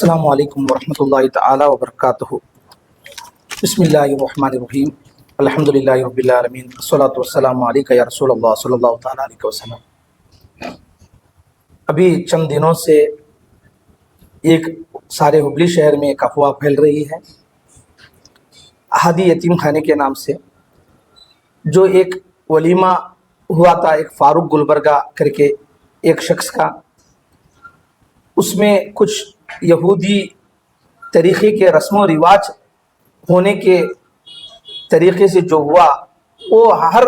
السلام علیکم ورحمۃ اللہ تعالی وبرکاتہ۔ بسم اللہ الرحمن الرحیم، الحمد للہ رب العالمین، الصلاۃ والسلام علیک یا رسول اللہ صلی اللہ تعالیٰ علیہ وسلم۔ ابھی چند دنوں سے ایک سارے ہبلی شہر میں ایک افواہ پھیل رہی ہے احادی یتیم خانے کے نام سے، جو ایک ولیمہ ہوا تھا ایک فاروق گلبرگہ کر کے ایک شخص کا، اس میں کچھ یہودی طریقے کے رسم و رواج ہونے کے طریقے سے جو ہوا وہ ہر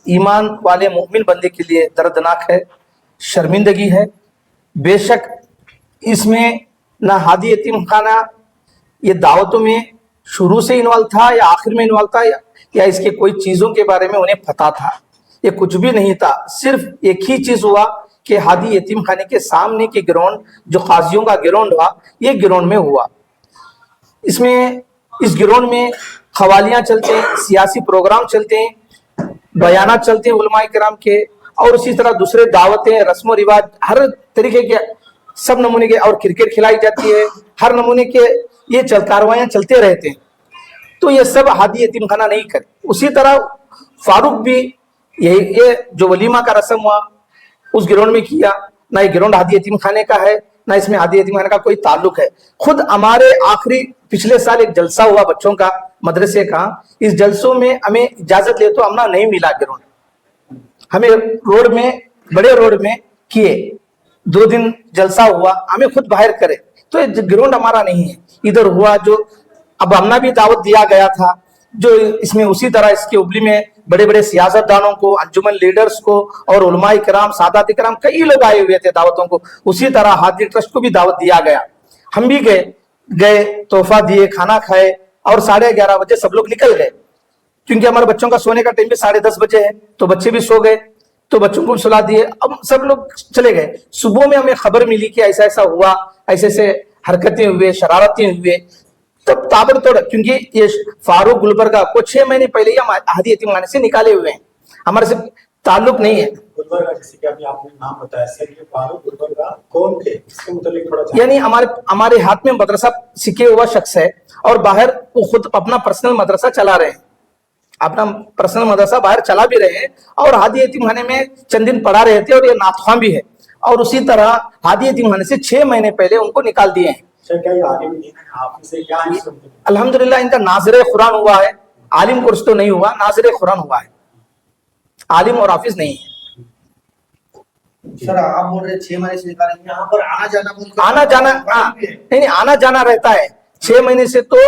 ایمان والے مومن بندے کے لیے دردناک ہے، شرمندگی ہے۔ بے شک اس میں نہ ہادی یتیم خانہ یہ دعوتوں میں شروع سے انوالو تھا یا آخر میں انوالو تھا یا اس کے کوئی چیزوں کے بارے میں انہیں پتہ تھا، یہ کچھ بھی نہیں تھا۔ صرف ایک ہی چیز ہوا کہ ہادی یتیم خانے کے سامنے کے گراؤنڈ جو قاضیوں کا گراؤنڈ ہوا، یہ گراؤنڈ میں ہوا۔ اس گراؤنڈ میں قوالیاں چلتے ہیں، سیاسی پروگرام چلتے ہیں، بیانات چلتے ہیں علماء کرام کے، اور اسی طرح دوسرے دعوتیں، رسم و رواج، ہر طریقے کے سب نمونے کے، اور کرکٹ کھلائی جاتی ہے، ہر نمونے کے یہ کاروائیاں چلتے رہتے ہیں۔ تو یہ سب ہادی یتیم خانہ نہیں کرے۔ اسی طرح فاروق بھی یہ جو ولیمہ کا رسم ہوا اس گراؤنڈ میں کیا، نہ یہ گراؤنڈ ہادی یتیم خانے کا ہے، نہ اس میں ہادی یتیم خانے کا کوئی تعلق ہے۔ خود ہمارے آخری پچھلے سال ایک جلسہ ہوا بچوں کا مدرسے کا، اس جلسوں میں ہمیں اجازت لے تو ہمیں نہیں ملا گراؤنڈ، ہمیں روڈ میں بڑے روڈ میں کیے، 2 دن جلسہ ہوا، ہمیں خود باہر کرے، تو یہ گراؤنڈ ہمارا نہیں ہے، ادھر ہوا جو اب ہمنا بھی دعوت دیا گیا تھا، جو اس میں اسی طرح اس کے ابلی میں بڑے بڑے سیاست دانوں کو، انجمن لیڈرز کو، اور علماء کرام، سادات کرام، کئی لوگ آئے ہوئے تھے دعوتوں کو۔ اسی طرح ہادی ٹرسٹ کو بھی دعوت دیا گیا، ہم بھی گئے، تحفہ دیے، کھانا کھائے، اور 11:30 بجے سب لوگ نکل گئے، کیونکہ ہمارے بچوں کا سونے کا ٹائم بھی 10:30 بجے ہے، تو بچے بھی سو گئے، تو بچوں کو سلا دیے، اب سب لوگ چلے گئے۔ صبح میں ہمیں خبر ملی کہ ایسا ایسا ہوا، ایسے ایسے حرکتیں ہوئے، شرارتیں ہوئے، تب تابڑ توڑ، کیونکہ یہ فاروق گلبرگہ کو 6 مہینے پہلے ہی ہم ہادی یتیم خانے سے نکالے ہوئے ہیں، ہمارے سے تعلق نہیں ہے۔ گلبرگہ جیسے کہ ابھی آپ نے نام بتایا، یہ فاروق گلبرگہ کون تھے، اس کے متعلق تھوڑا یعنی ہمارے ہاتھ میں مدرسہ سیکھے ہوا شخص ہے، اور باہر وہ خود اپنا پرسنل مدرسہ چلا رہے ہیں، اپنا پرسنل مدرسہ باہر چلا بھی رہے ہیں، اور ہادی یتیم خانے میں چند دن پڑھا رہے تھے، اور یہ نعت خواں بھی ہے، اور اسی طرح ہادی یتیم خانے سے 6 مہینے پہلے ان کو نکال دیے ہیں۔ الحمدللہ ان کا ناظر قرآن ہوا ہے، عالم کورس تو نہیں ہوا، ناظر قرآن ہوا ہے، عالم اور حافظ نہیں ہے۔ سر آپ بول رہے 6 مہینے سے نکالے، یہاں پر آنا جانا رہتا ہے 6 مہینے سے، تو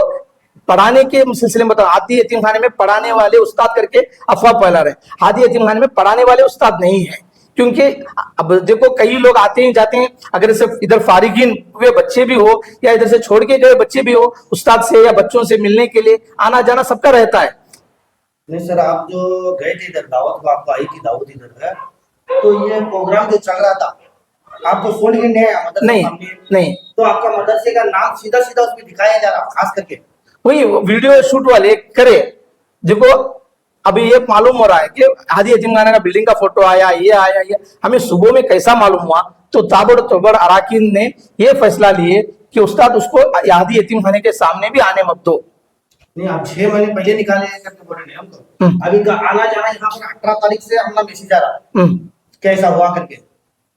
پڑھانے کے سلسلے میں ہادی یتیم خانے میں پڑھانے والے استاد کر کے افواہ پھیلا رہے ہیں، ہادی یتیم خانے میں پڑھانے والے استاد نہیں ہیں، کیونکہ اب دیکھو کئی لوگ آتے ہیں جاتے ہیں، اگر صرف ادھر فارغین ہوئے بچے بھی ہو یا ادھر سے چھوڑ کے گئے بچے بھی ہو، استاد سے یا بچوں سے ملنے کے لیے آنا جانا سب کا رہتا ہے۔ نہیں سر، آپ جو گئے تھے ادھر دعوت کو، آپ کو آئی تھی دعوت ادھر ہے، تو یہ پروگرام جو چل رہا تھا آپ کو فون کے نہیں، تو آپ کا مدرسے کا نام سیدھا سیدھا اس میں دکھایا جا رہا، خاص کر کے وہی ویڈیو شوٹ والے کرے، دیکھو ابھی یہ معلوم ہو رہا ہے کہ ہادی یتیم خانے کا بلڈنگ کا فوٹو آیا، یہ ہمیں صبح میں کیسا معلوم ہوا، تو تابڑ توبڑ اراکین نے یہ فیصلہ لیے کہ استاد اس کو ہادی یتیم خانے کے سامنے بھی آنے مت دو۔ نہیں، آپ 6 مہینے پہلے نکالے ہیں کر کے بول رہے ہیں ہم کو، ابھی کا آنا جانا یہاں پر 18 تاریخ سے ہمارا میسج آ رہا ہے کیسا ہوا کر کے،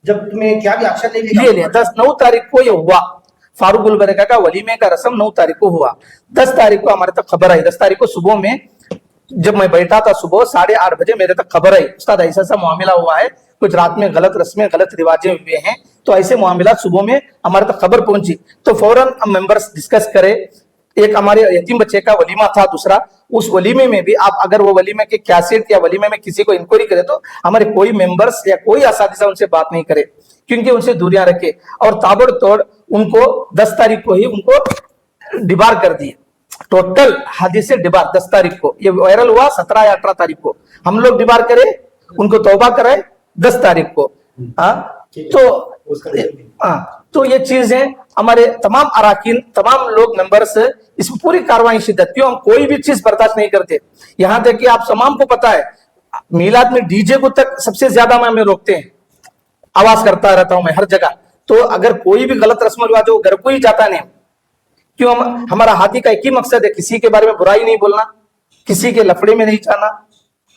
جب تمہیں کیا بھی ایکشن نہیں لیا 9 تاریخ کو یہ ہوا، فاروق گلبرگہ کا ولیمے کا رسم 9 تاریخ کو ہوا، 10 تاریخ کو ہمارے تک خبر آئی، 10 تاریخ کو صبح میں جب میں بیٹھا تھا صبح 8:30 بجے میرے تک خبر آئی، استاد ایسا ایسا معاملہ ہوا ہے، کچھ رات میں غلط رسمیں غلط رواجیں ہوئے ہیں، تو ایسے معاملات صبح میں ہمارے تک خبر پہنچی، تو فوراً ہم ممبرز ڈسکس کرے، ایک ہمارے یتیم بچے کا ولیمہ تھا، دوسرا اس ولیمے میں بھی آپ اگر وہ ولیمے کے کیسٹ یا ولیمے میں کسی کو انکوائری کرے تو ہمارے کوئی ممبرز یا کوئی اساتذہ ان سے بات نہیں کرے، کیونکہ ان سے دوریاں رکھے، اور تابڑ توڑ ان کو 10 تاریخ کو ہی ان کو ڈبار کر دیے، ٹوٹل حدیث سے ڈبار 10 تاریخ کو، یہ وائرل ہوا 17 یا 18 تاریخ کو، ہم لوگ ڈبار کرے، ان کو توبہ کرائے 10 تاریخ کو۔ تو یہ چیزیں ہمارے تمام اراکین، تمام لوگ ممبرس اس میں پوری کاروائی شدت، کیوں ہم کوئی بھی چیز برداشت نہیں کرتے، یہاں تک کہ آپ تمام کو پتا ہے میلاد میں ڈی جے کو تک سب سے زیادہ میں روکتے ہیں، آواز کرتا رہتا ہوں میں ہر جگہ، तो अगर कोई भी गलत रस्म रिवाज हो घर को ही जाता नहीं। क्यों? हमारा हाथी का एक ही मकसद है, किसी के बारे में बुराई नहीं बोलना, किसी के लफड़े में नहीं जाना,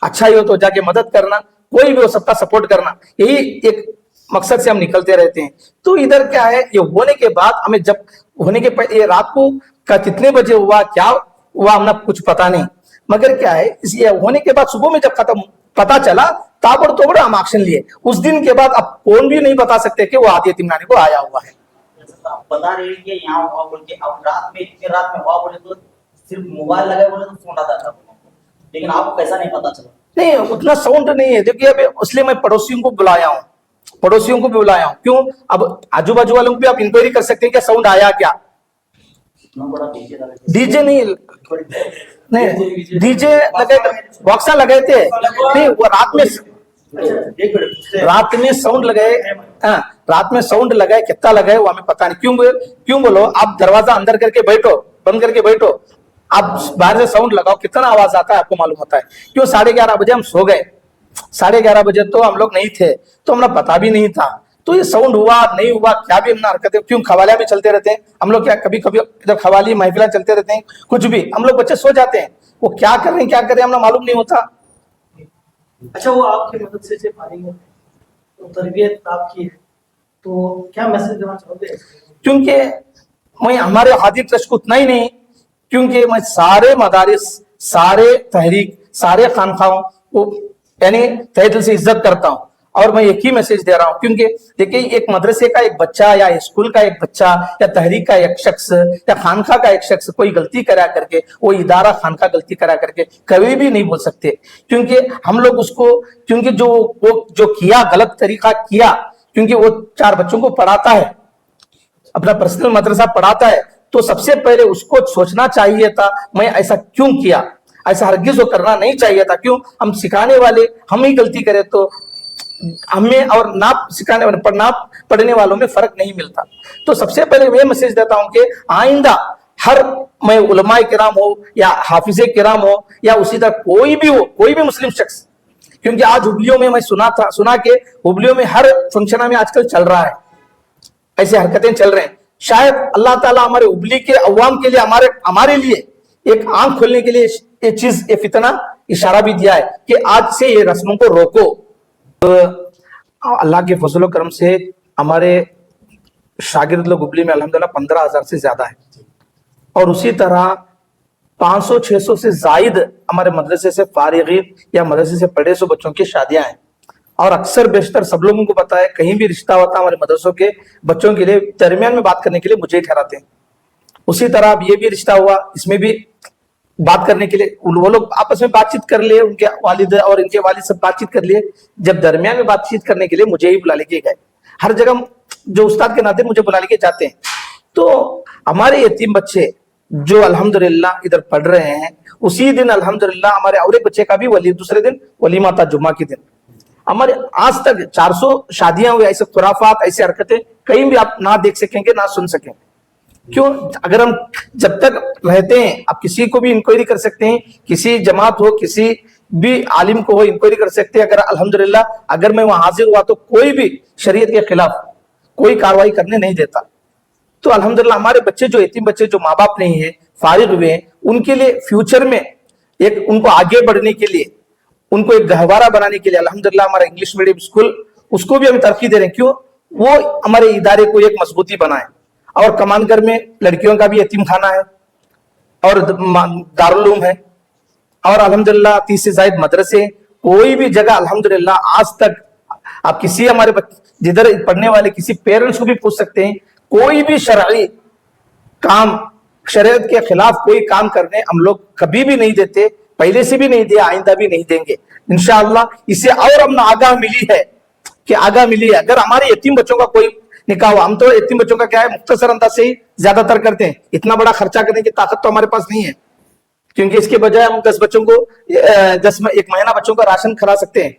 अच्छा ही हो तो जाके मदद करना, कोई भी हो सबका सपोर्ट करना, यही एक मकसद से हम निकलते रहते हैं। तो इधर क्या है, ये होने के बाद हमें जब होने के पहले ये रात को का कितने बजे हुआ क्या हुआ हमने कुछ पता नहीं, मगर क्या है ये होने के बाद सुबह में जब खत्म पता चला ताबड़तोड़ हम एक्शन लिए। उस दिन के बाद अब कौन भी नहीं बता सकते कि वो हाथी यतीमखाने को आया हुआ है। आप बता रहे हैं कि यहाँ हुआ बोल के, अब रात में इतनी रात में हुआ बोले तो सिर्फ मोबाइल लगे बोले तो फोन आता था, लेकिन आपको कैसा नहीं पता चला? नहीं उतना साउंड नहीं है, देखिए अभी इसलिए मैं पड़ोसियों को बुलाया हूँ, पड़ोसियों को भी बुलाया हूँ। क्यों? अब आजू बाजू वालों को भी आप इंक्वायरी कर सकते हैं क्या साउंड आया क्या। डीजे नहीं डीजे लगे, बॉक्सा लगे थे नहीं, वो रात में साउंड लगाए, रात में साउंड लगाए, कितना लगाए वो हमें पता नहीं। क्यों बोलो, आप दरवाजा अंदर करके बैठो, बंद करके बैठो, आप बाहर से साउंड लगाओ, कितना आवाज आता है आपको मालूम होता है। क्यों? 11:30 बजे हम सो गए, 11:30 बजे तो हम लोग नहीं थे, तो हमें पता भी नहीं था। तो ये साउंड हुआ नहीं हुआ क्या भी हमने हरकतें, क्यों खवालियां भी चलते रहते हैं हम लोग, क्या कभी कभी इधर खवाली महफिला चलते रहते हैं, कुछ भी हम लोग बच्चे सो जाते हैं, वो क्या कर रहे हैं हमें मालूम नहीं होता। अच्छा, वो आपकी मदद से फारिग है तो तरबियत आपकी है, तो क्या मैसेज देना चाहोगे? क्योंकि मैं हमारे हाथी ट्रस्ट को उतना ही नहीं, क्योंकि मैं सारे मदारिस, सारे तहरीक, सारे खानखाओं को यानी तहे दिल से इज्जत करता हूँ। और मैं एक ही मैसेज दे रहा हूँ, क्योंकि देखिए एक मदरसे का एक बच्चा या स्कूल का एक बच्चा या तहरीक का एक शख्स या खानखा का एक शख्स कोई गलती करा करके, वो इदारा खानखा गलती करा करके कभी भी नहीं बोल सकते, क्योंकि हम लोग उसको, क्योंकि जो किया गलत तरीका किया, क्योंकि वो 4 बच्चों को पढ़ाता है, अपना पर्सनल मदरसा पढ़ाता है, तो सबसे पहले उसको सोचना चाहिए था मैं ऐसा क्यों किया, ऐसा हरगिज वो करना नहीं चाहिए था। क्यों? हम सिखाने वाले हम ही गलती करें तो हमें और ना सिखाने वाले ना पढ़ने वालों में फर्क नहीं मिलता। तो सबसे पहले मैं मैसेज देता हूं कि आइंदा हर मैं उलमाए किराम हो या हाफिजे किराम हो या उसी तरह कोई भी हो, कोई भी मुस्लिम शख्स, क्योंकि आज हुबलियों में मैं सुना के हुबलियों में हर फंक्शन में आजकल चल रहा है, ऐसे हरकतें चल रहे हैं। शायद अल्लाह ताला हमारे हुबली के अवाम के लिए, हमारे लिए एक आंख खोलने के लिए ये चीज, ये फितना इशारा भी दिया है कि आज से ये रस्मों को रोको। तो अल्लाह के फजल करम से हमारे शागिर्द लोग हुबली में अल्हम्दुलिल्लाह 15,000 से ज्यादा है, और उसी तरह 500-600 से जायद हमारे मदरसे से फारिगीन या मदरसे से पढ़े सो बच्चों की शादियां हैं। और अक्सर बेशतर सब लोगों को पता है, कहीं भी रिश्ता होता है हमारे मदरसों के बच्चों के लिए दरमियान में बात करने के लिए मुझे ही ठहराते हैं। उसी तरह अब ये भी रिश्ता हुआ, इसमें भी बात करने के लिए वो लोग आपस में बातचीत कर लिए, उनके वालिद और इनके वालिद सब बातचीत कर लिए, जब दरमियान में बातचीत करने के लिए मुझे ही बुला लेके गए। हर जगह जो उस्ताद के नाते मुझे बुला लेके जाते हैं। तो हमारे यतीम बच्चे जो अल्हम्दुलिल्लाह इधर पढ़ रहे हैं, उसी दिन अल्हम्दुलिल्लाह हमारे और एक बच्चे का भी दूसरे दिन वलीमा था, जुम्मा के दिन। हमारे आज तक 400 शादियां हुई, ऐसे खुराफात, ऐसी हरकतें कहीं भी आप ना देख सकेंगे ना सुन सकेंगे। क्यों? अगर हम जब तक रहते हैं, आप किसी को भी इंक्वायरी कर सकते हैं, किसी जमात हो, किसी भी आलिम को हो, इंक्वायरी कर सकते हैं। अगर अल्हम्दुलिल्लाह अगर मैं वहां हाजिर हुआ तो कोई भी शरीयत के खिलाफ कोई कार्रवाई करने नहीं देता। तो अल्हम्दुलिल्लाह हमारे बच्चे जो यतीम बच्चे जो माँ बाप नहीं है, फारिग हुए हैं, उनके लिए फ्यूचर में एक उनको आगे बढ़ने के लिए, उनको एक गहवारा बनाने के लिए अल्हम्दुलिल्लाह हमारा इंग्लिश मीडियम स्कूल, उसको भी हम तरक्की दे रहे हैं। क्यों? वो हमारे इदारे को एक मजबूती बनाए। और कमानगर में लड़कियों का भी यतीम खाना है और दारुल उलूम है, और अल्हम्दुलिल्लाह 30 से ज्यादा मदरसे, कोई भी जगह अल्हम्दुलिल्लाह आज तक आप किसी हमारे जिधर पढ़ने वाले किसी पेरेंट्स को भी पूछ सकते हैं, कोई भी शरई काम, शरीयत के खिलाफ कोई काम करने हम लोग कभी भी नहीं देते, पहले से भी नहीं दिया, आइंदा भी नहीं देंगे इंशाअल्लाह। इससे और हम आगाह मिली है कि आगाह मिली है, अगर हमारे यतीम बच्चों का कोई निकाह हुआ, हम तो यतीम बच्चों का क्या है मुख्तसर अंदाज से ही ज्यादातर करते हैं, इतना बड़ा खर्चा करने की ताकत तो हमारे पास नहीं है, क्योंकि इसके बजाय हम 10 बच्चों को 1 महीना बच्चों का राशन खिला सकते हैं,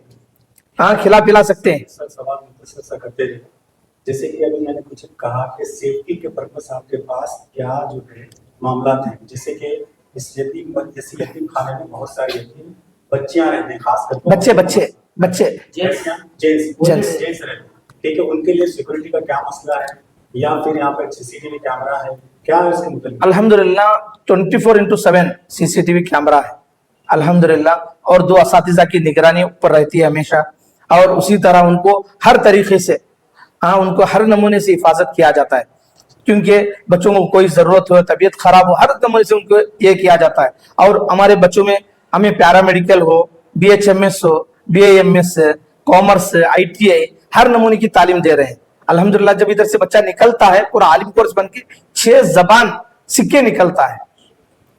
हाँ खिला पिला सकते हैं। सर सवाल मुख्तसर करते रहे, जैसे कि अभी मैंने कुछ कहा कि सेफ्टी के पर्पस आपके पास क्या जो है मामला हैं, जैसे कि इस यतीम खाने में बहुत सारे यतीम बच्चियां रहते हैं, खासकर बच्चे जेंट्स रहते हैं, ठीक है, उनके लिए सिक्योरिटी का क्या मसला है, या फिर यहाँ पर सीसीटीवी कैमरा है, क्या है इसके मुताबिक? अल्हम्दुलिल्लाह 24/7 सीसीटीवी कैमरा है अल्हम्दुलिल्लाह, और 2 असातिज़ा की निगरानी ऊपर रहती है हमेशा, और उसी तरह उनको हर तरीके से उनको हर नमूने से हिफाजत किया जाता है, क्योंकि बच्चों को कोई ज़रूरत हो, तबीयत खराब हो, हर नमूने से उनको ये किया जाता है। और हमारे बच्चों में हमें पैरामेडिकल हो, BHMS हो, BAMS, कॉमर्स, ITI, हर नमूने की तालीम दे रहे हैं अल्हम्दुलिल्लाह। जब इधर से बच्चा निकलता है पूरा आलिम कोर्स बन के 6 जबान सीख के निकलता है,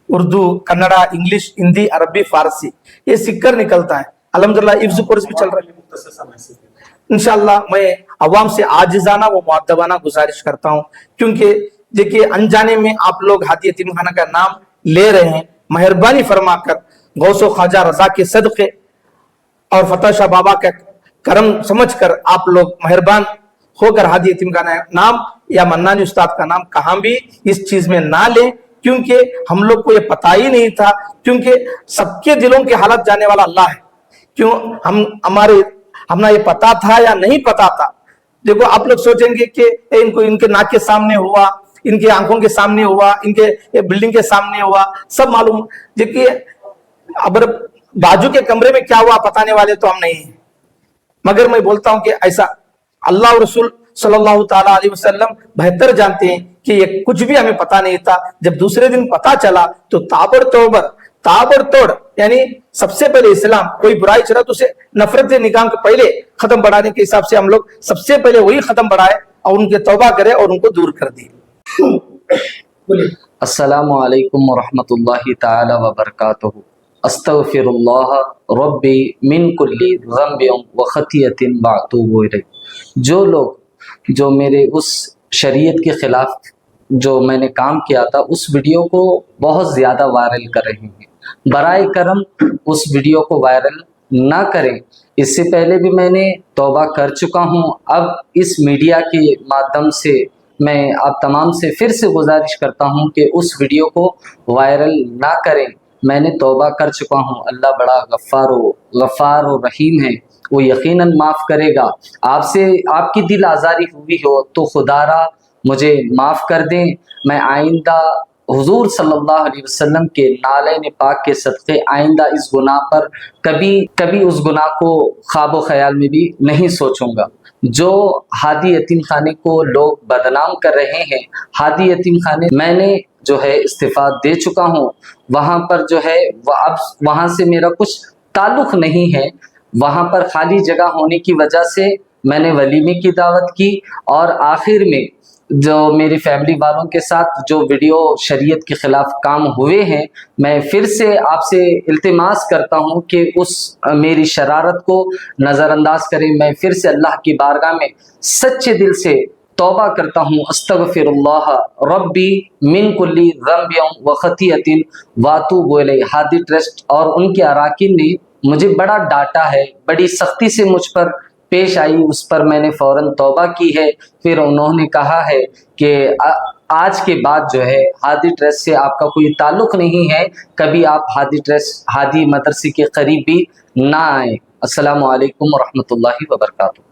उर्दू, कन्नड़ा, इंग्लिश, हिंदी, अरबी, फारसी, ये सीख कर निकलता है अल्हम्दुलिल्लाह। हिफ्ज़ कोर्स भी चल रहा है मुख्तसर सा मैसेज दें। इंशाअल्लाह। मैं अवाम से आजिजाना व मुअद्दबाना गुजारिश करता हूँ, क्योंकि देखिए अनजाने में आप लोग हादी यतीम खाना का नाम ले रहे हैं, मेहरबानी फरमाकर गौसो ख्वाजा रजा के सदक़े और फतेह शाह बाबा का करम समझकर आप लोग मेहरबान होकर हादी यतीम खाना नाम या मन्नानी उस्ताद का नाम कहाँ भी इस चीज में ना लें, क्योंकि हम लोग को ये पता ही नहीं था, क्योंकि सबके दिलों की हालत जाने वाला अल्लाह है। क्यों हमें ये पता था या नहीं पता था? देखो आप लोग सोचेंगे कि इनको इनके नाक के सामने हुआ, इनके आंखों के सामने हुआ, इनके बिल्डिंग के सामने हुआ, सब मालूम। देखिए अब बाजू के कमरे में क्या हुआ बताने वाले तो हम नहीं हैं, मगर मैं बोलता हूं कि ऐसा अल्लाह और रसूल सल्लल्लाहु ताला अलैहि वसल्लम बेहतर जानते हैं कि ये कुछ भी हमें पता नहीं था। जब दूसरे दिन पता चला तो ताबड़तोड़ यानी सबसे पहले इस्लाम कोई बुराई चला तो उसे नफरत निकाम के पहले खत्म बढ़ाने के हिसाब से हम लोग सबसे पहले वही खत्म बढ़ाए और उनके तौबा करे और उनको दूर कर दिए। अस्सलामु अलैकुम वरहमतुल्लाहि ताला व बरकातुहू। अस्तगफिरुल्लाह रब्बी मिन कुल्ली ज़ंबिन व खतियतिन व अतूबु इलैह। जो लोग जो मेरे उस शरीयत के खिलाफ जो मैंने काम किया था उस वीडियो को बहुत ज़्यादा वायरल कर रहे हैं, बराए करम उस वीडियो को वायरल ना करें। इससे पहले भी मैंने तौबा कर चुका हूँ। अब इस मीडिया के माध्यम से मैं आप तमाम से फिर से गुजारिश करता हूँ कि उस वीडियो को वायरल ना करें। मैंने तौबा कर चुका हूँ। अल्लाह बड़ा गफ़ार और रहीम है, वो यकीनन माफ़ करेगा। आपसे आपकी दिल आज़ारी हुई हो तो खुदारा मुझे माफ़ कर दें। मैं आइंदा हुजूर सल्लल्लाहु अलैहि वसल्लम के नाले पाक के सदक़े आइंदा इस गुनाह पर कभी उस गुनाह को ख्वाब ख्याल में भी नहीं सोचूंगा। जो हादी यतीम खाने को लोग बदनाम कर रहे हैं, हादी यतीम खाने मैंने जो है इस्तीफ़ा दे चुका हूँ। वहाँ पर जो है अब वहाँ से मेरा कुछ ताल्लुक़ नहीं है। वहाँ पर खाली जगह होने की वजह से मैंने वलीमे की दावत की और आखिर में जो मेरी फैमिली वालों के साथ जो वीडियो शरीयत के ख़िलाफ़ काम हुए हैं, मैं फिर से आपसे इल्तिमास करता हूँ कि उस मेरी शरारत को नज़रअंदाज करें। मैं फिर से अल्लाह की बारगाह में सच्चे दिल से तौबा करता हूँ। अस्तगफिरुल्लाह रब्बी मिन कुल्ली ज़ंबिन व खतियतिन व अतूबु इलैह। हादी ट्रस्ट और उनके अराकीन ने मुझे बड़ा डांटा है, बड़ी सख्ती से मुझ पर पेश आई, उस पर मैंने फ़ौरन तौबा की है। फिर उन्होंने कहा है कि आज के बाद जो है हादी ट्रस्ट से आपका कोई ताल्लुक़ नहीं है, कभी आप हादी मदरसे के करीब भी ना आए। अस्सलामु अलैकुम व रहमतुल्लाहि व बरकातुहू।